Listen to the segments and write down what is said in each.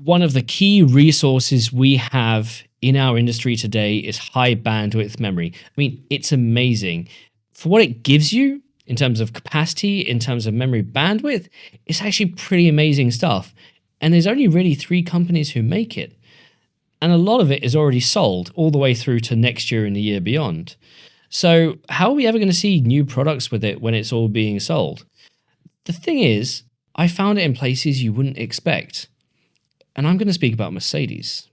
One of the key resources we have in our industry today is high bandwidth memory. I mean, it's amazing. For what it gives you in terms of capacity, in terms of memory bandwidth, it's actually pretty amazing stuff. And there's only really 3 companies who make it. And a lot of it is already sold all the way through to next year and the year beyond. So, how are we ever going to see new products with it when it's all being sold? The thing is, I found it in places you wouldn't expect. And I'm going to speak about Mercedes.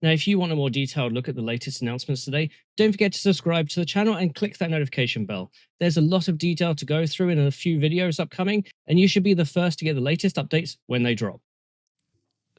Now, if you want a more detailed look at the latest announcements today, don't forget to subscribe to the channel and click that notification bell. There's a lot of detail to go through in a few videos upcoming, and you should be the first to get the latest updates when they drop.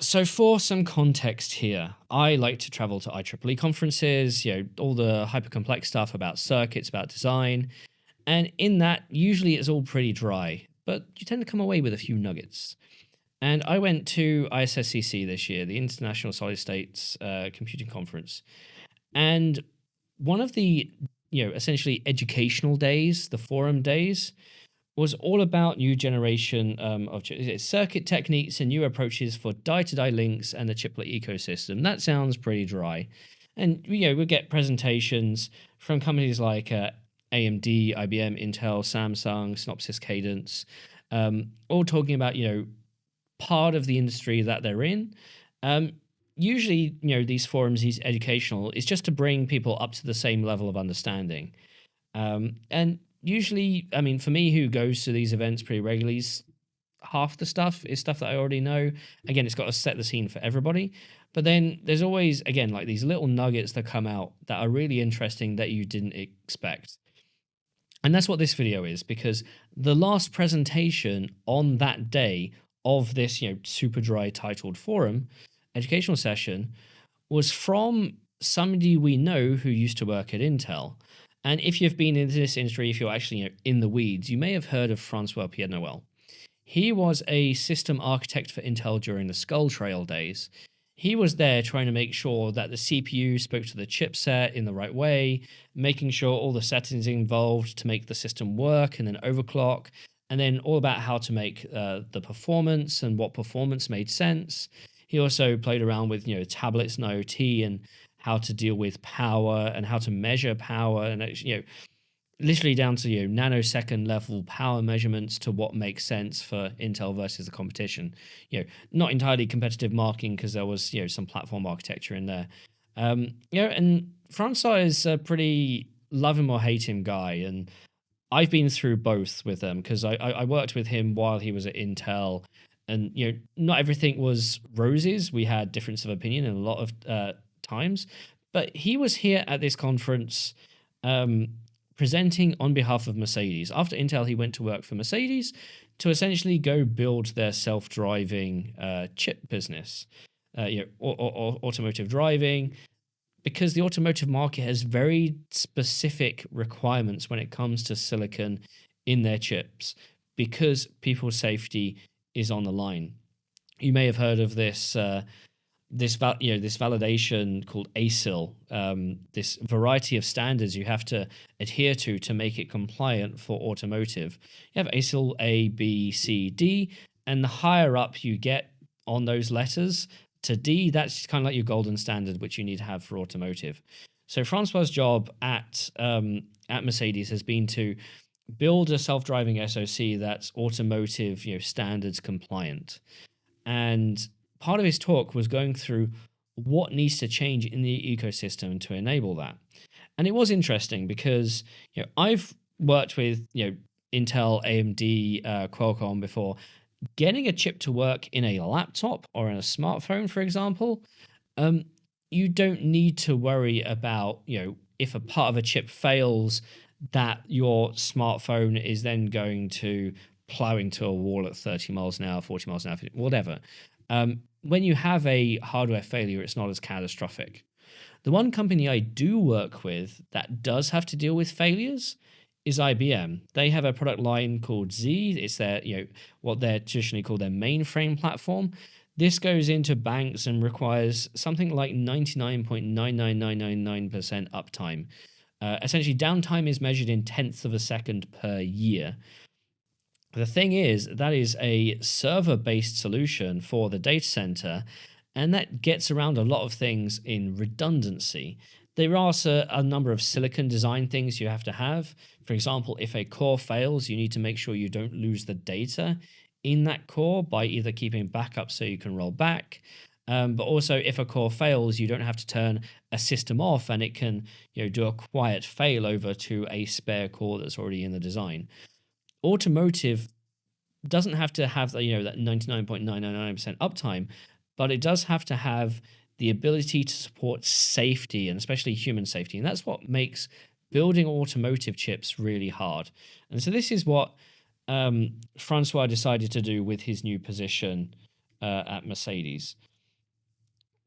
So for some context here, I like to travel to IEEE conferences, all the hyper complex stuff about circuits, about design, and in that, usually it's all pretty dry, but you tend to come away with a few nuggets. And I went to ISSCC this year, the International Solid States Computing Conference. And one of the, essentially educational days, the forum days, was all about new generation of circuit techniques and new approaches for die-to-die links and the chiplet ecosystem. That sounds pretty dry. And, we get presentations from companies like AMD, IBM, Intel, Samsung, Synopsys, Cadence, all talking about, part of the industry that they're in. Usually, these forums, these educational, is just to bring people up to the same level of understanding. And usually, I mean, for me, who goes to these events pretty regularly, half the stuff is stuff that I already know. Again, it's got to set the scene for everybody. But then there's always, again, like these little nuggets that come out that are really interesting that you didn't expect. And that's what this video is, because the last presentation on that day of this, super dry titled forum, educational session, was from somebody we know who used to work at Intel. And if you've been in this industry, if you're actually in the weeds, you may have heard of Francois Pierre-Noël. He was a system architect for Intel during the Skull Trail days. He was there trying to make sure that the CPU spoke to the chipset in the right way, making sure all the settings involved to make the system work and then overclock, and then all about how to make the performance and what performance made sense. He also played around with, tablets and IoT and how to deal with power and how to measure power and, literally down to, nanosecond level power measurements to what makes sense for Intel versus the competition. Not entirely competitive marking because there was, some platform architecture in there. And Francois is a pretty love him or hate him guy. And I've been through both with them because I worked with him while he was at Intel, and not everything was roses. We had difference of opinion in a lot of times, but he was here at this conference presenting on behalf of Mercedes. After Intel, he went to work for Mercedes to essentially go build their self-driving chip business, automotive driving, because the automotive market has very specific requirements when it comes to silicon in their chips, because people's safety is on the line. You may have heard of this this validation called ASIL, this variety of standards you have to adhere to make it compliant for automotive. You have ASIL A, B, C, D, and the higher up you get on those letters to D, that's kind of like your golden standard, which you need to have for automotive. So Francois's job at Mercedes has been to build a self-driving SoC that's automotive, standards compliant. And part of his talk was going through what needs to change in the ecosystem to enable that. And it was interesting because, I've worked with, Intel, AMD, Qualcomm before. Getting a chip to work in a laptop or in a smartphone, for example, you don't need to worry about, if a part of a chip fails, that your smartphone is then going to plow into a wall at 30 miles an hour, 40 miles an hour, whatever. When you have a hardware failure, it's not as catastrophic. The one company I do work with that does have to deal with failures is IBM. They have a product line called Z. It's their, what they're traditionally called their mainframe platform. This goes into banks and requires something like 99.99999% uptime. Essentially, downtime is measured in tenths of a second per year. The thing is, that is a server based solution for the data center, and that gets around a lot of things in redundancy. There are a number of silicon design things you have to have. For example, if a core fails, you need to make sure you don't lose the data in that core by either keeping backup so you can roll back. But also, if a core fails, you don't have to turn a system off, and it can do a quiet failover to a spare core that's already in the design. Automotive doesn't have to have that 99.999% uptime, but it does have to have the ability to support safety, and especially human safety. And that's what makes building automotive chips really hard. And so this is what Francois decided to do with his new position at Mercedes.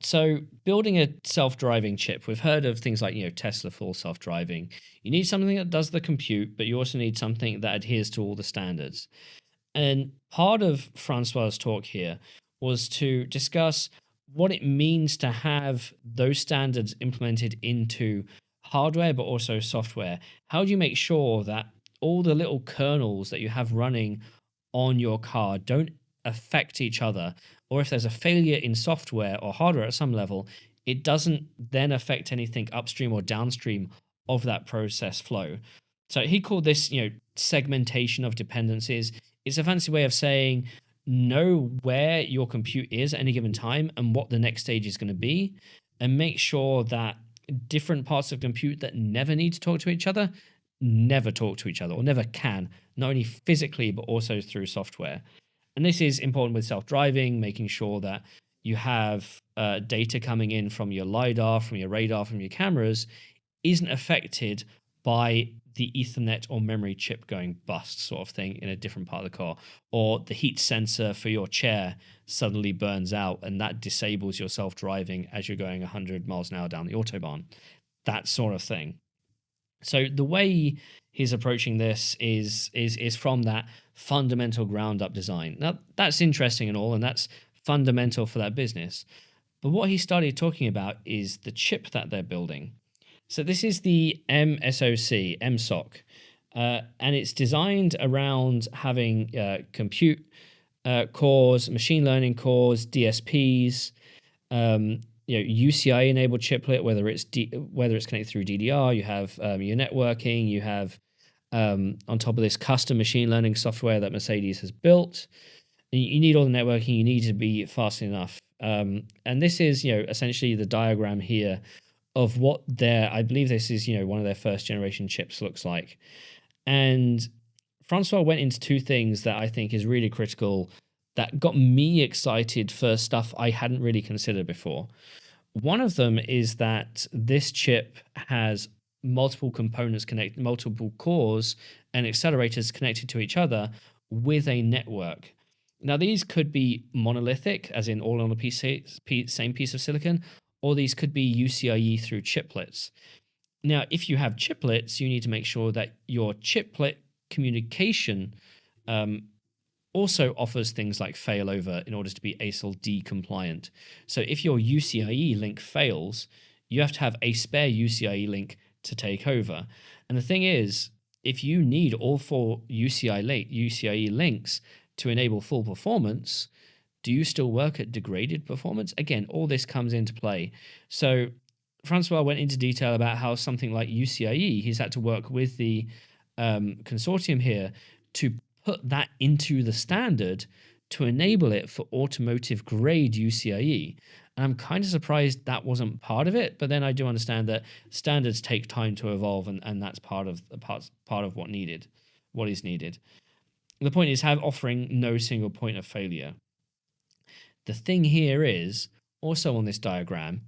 So building a self-driving chip, we've heard of things like Tesla full self-driving. You need something that does the compute, but you also need something that adheres to all the standards. And part of Francois's talk here was to discuss what it means to have those standards implemented into hardware, but also software. How do you make sure that all the little kernels that you have running on your car don't affect each other? Or if there's a failure in software or hardware at some level, it doesn't then affect anything upstream or downstream of that process flow. So he called this, segmentation of dependencies. It's a fancy way of saying know where your compute is at any given time and what the next stage is going to be, and make sure that different parts of compute that never need to talk to each other never talk to each other, or never can, not only physically but also through software. And this is important with self-driving, making sure that you have data coming in from your LiDAR, from your radar, from your cameras isn't affected by the Ethernet or memory chip going bust, sort of thing, in a different part of the car, or the heat sensor for your chair suddenly burns out and that disables your self-driving as you're going 100 miles an hour down the autobahn, that sort of thing. So the way he's approaching this is from that fundamental ground up design. Now that's interesting and all, and that's fundamental for that business. But what he started talking about is the chip that they're building. So this is the mSOC, and it's designed around having compute cores, machine learning cores, DSPs, UCI enabled chiplet, whether it's connected through DDR. You have your networking. You have on top of this custom machine learning software that Mercedes has built. You need all the networking. You need to be fast enough. And this is essentially the diagram here of what I believe this is one of their first generation chips looks like. And Francois went into two things that I think is really critical that got me excited for stuff I hadn't really considered before. One of them is that this chip has multiple components connected, multiple cores and accelerators connected to each other with a network. Now, these could be monolithic, as in all on a same piece of silicon, or these could be UCIe through chiplets. Now, if you have chiplets, you need to make sure that your chiplet communication also offers things like failover in order to be ASIL D compliant. So if your UCIe link fails, you have to have a spare UCIe link to take over. And the thing is, if you need all four UCIe links to enable full performance, do you still work at degraded performance? Again, all this comes into play. So Francois went into detail about how something like UCIe, he's had to work with the consortium here to put that into the standard to enable it for automotive grade UCIe. And I'm kind of surprised that wasn't part of it, but then I do understand that standards take time to evolve, and that's part of what is needed. The point is offering no single point of failure. The thing here is, also on this diagram,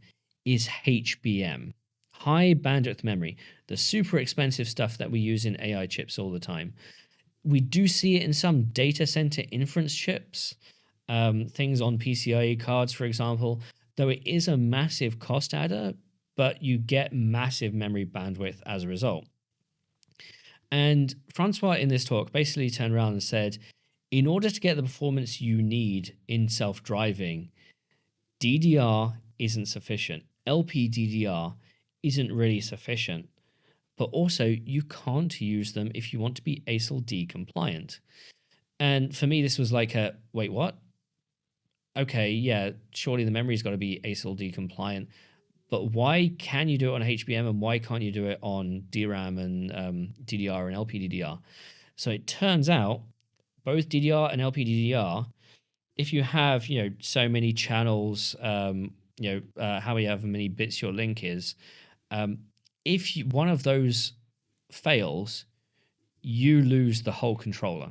is HBM, high bandwidth memory, the super expensive stuff that we use in AI chips all the time. We do see it in some data center inference chips, things on PCIe cards, for example, though it is a massive cost adder, but you get massive memory bandwidth as a result. And Francois in this talk basically turned around and said, in order to get the performance you need in self-driving, DDR isn't sufficient. LPDDR isn't really sufficient. but also you can't use them if you want to be ASIL D compliant. And for me, this was like a wait, what? Okay, yeah, surely the memory's got to be ASIL D compliant, but why can you do it on HBM and why can't you do it on DRAM and DDR and LPDDR? So it turns out both DDR and LPDDR, if you have so many channels, however many bits your link is, um, if one of those fails, you lose the whole controller.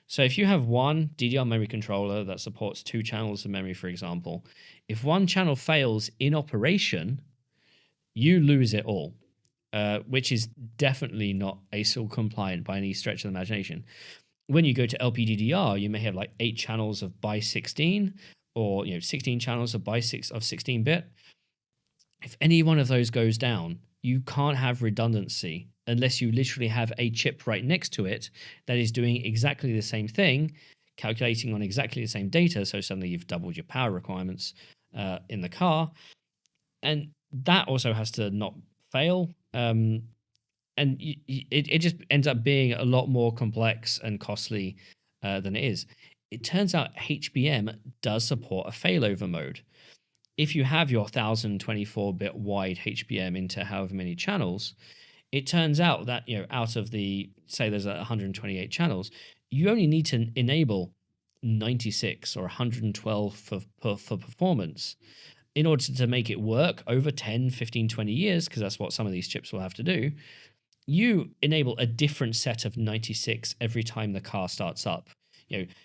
So if you have one DDR memory controller that supports 2 channels of memory, for example, if one channel fails in operation, you lose it all, which is definitely not ASIL compliant by any stretch of the imagination. When you go to LPDDR, you may have like 8 channels of by 16 or 16 channels of by 16-bit. If any one of those goes down, you can't have redundancy unless you literally have a chip right next to it that is doing exactly the same thing, calculating on exactly the same data. So suddenly you've doubled your power requirements in the car. And that also has to not fail. And it just ends up being a lot more complex and costly than it is. It turns out HBM does support a failover mode. If you have your 1024-bit wide HBM into however many channels, it turns out that out of the, say there's 128 channels, you only need to enable 96 or 112 for performance in order to make it work over 10, 15, 20 years, because that's what some of these chips will have to do. You enable a different set of 96 every time the car starts up.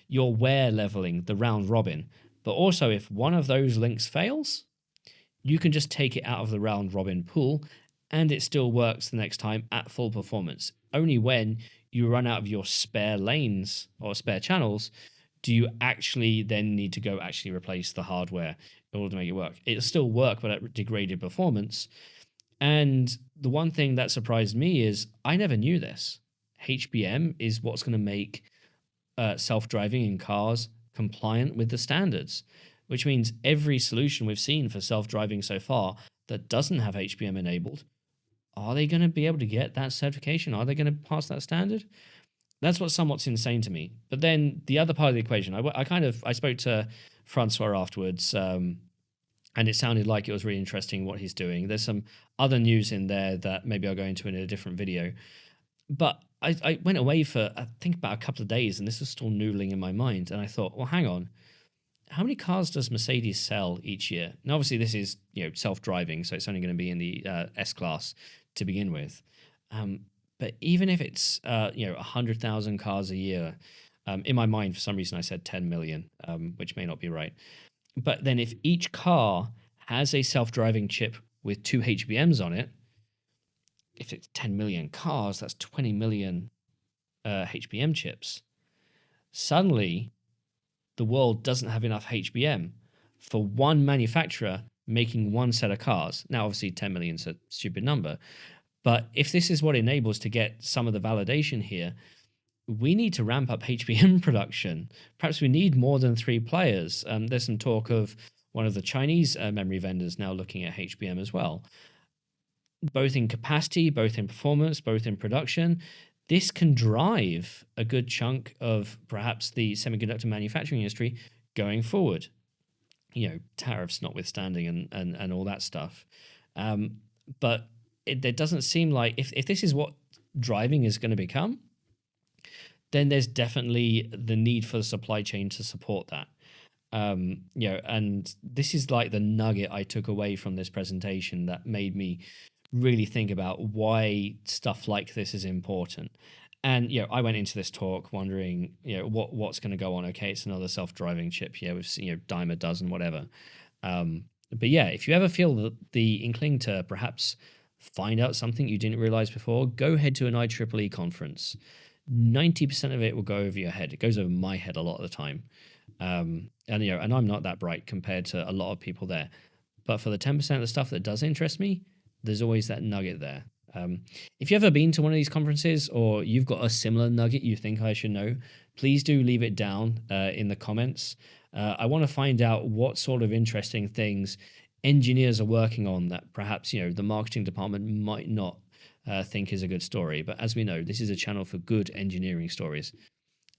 You're wear leveling the round robin. But also, if one of those links fails, you can just take it out of the round robin pool and it still works the next time at full performance. Only when you run out of your spare lanes or spare channels do you actually then need to go actually replace the hardware in order to make it work. It'll still work, but at degraded performance. And the one thing that surprised me is I never knew this. HBM is what's going to make self-driving in cars compliant with the standards, which means every solution we've seen for self-driving so far that doesn't have HBM enabled, are they going to be able to get that certification? Are they going to pass that standard? That's what's somewhat insane to me. But then the other part of the equation, I spoke to Francois afterwards, and it sounded like it was really interesting what he's doing. There's some other news in there that maybe I'll go into in a different video. But I went away for, I think, about a couple of days, and this was still noodling in my mind. And I thought, well, hang on. How many cars does Mercedes sell each year? And obviously, this is self-driving, so it's only going to be in the S-Class to begin with. But even if it's 100,000 cars a year, in my mind, for some reason, I said 10 million, which may not be right. But then if each car has a self-driving chip with 2 HBMs on it, if it's 10 million cars, that's 20 million HBM chips. Suddenly, the world doesn't have enough HBM for one manufacturer making one set of cars. Now, obviously, 10 million is a stupid number. But if this is what enables to get some of the validation here, we need to ramp up HBM production. Perhaps we need more than 3 players. There's some talk of one of the Chinese memory vendors now looking at HBM as well. Both in capacity, both in performance, both in production. This can drive a good chunk of perhaps the semiconductor manufacturing industry going forward. Tariffs notwithstanding and all that stuff. But it doesn't seem like, if this is what driving is going to become, then there's definitely the need for the supply chain to support that. And this is like the nugget I took away from this presentation that made me really think about why stuff like this is important. And I went into this talk wondering what's going to go on. Okay, it's another self-driving chip. We've seen dime a dozen, whatever. But yeah, if you ever feel the inkling to perhaps find out something you didn't realize before, go head to an IEEE conference. 90% of it will go over your head. It goes over my head a lot of the time. And I'm not that bright compared to a lot of people there. But for the 10% of the stuff that does interest me, there's always that nugget there. If you've ever been to one of these conferences or you've got a similar nugget you think I should know, please do leave it down in the comments. I want to find out what sort of interesting things engineers are working on that perhaps the marketing department might not think is a good story. But as we know, this is a channel for good engineering stories,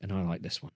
and I like this one.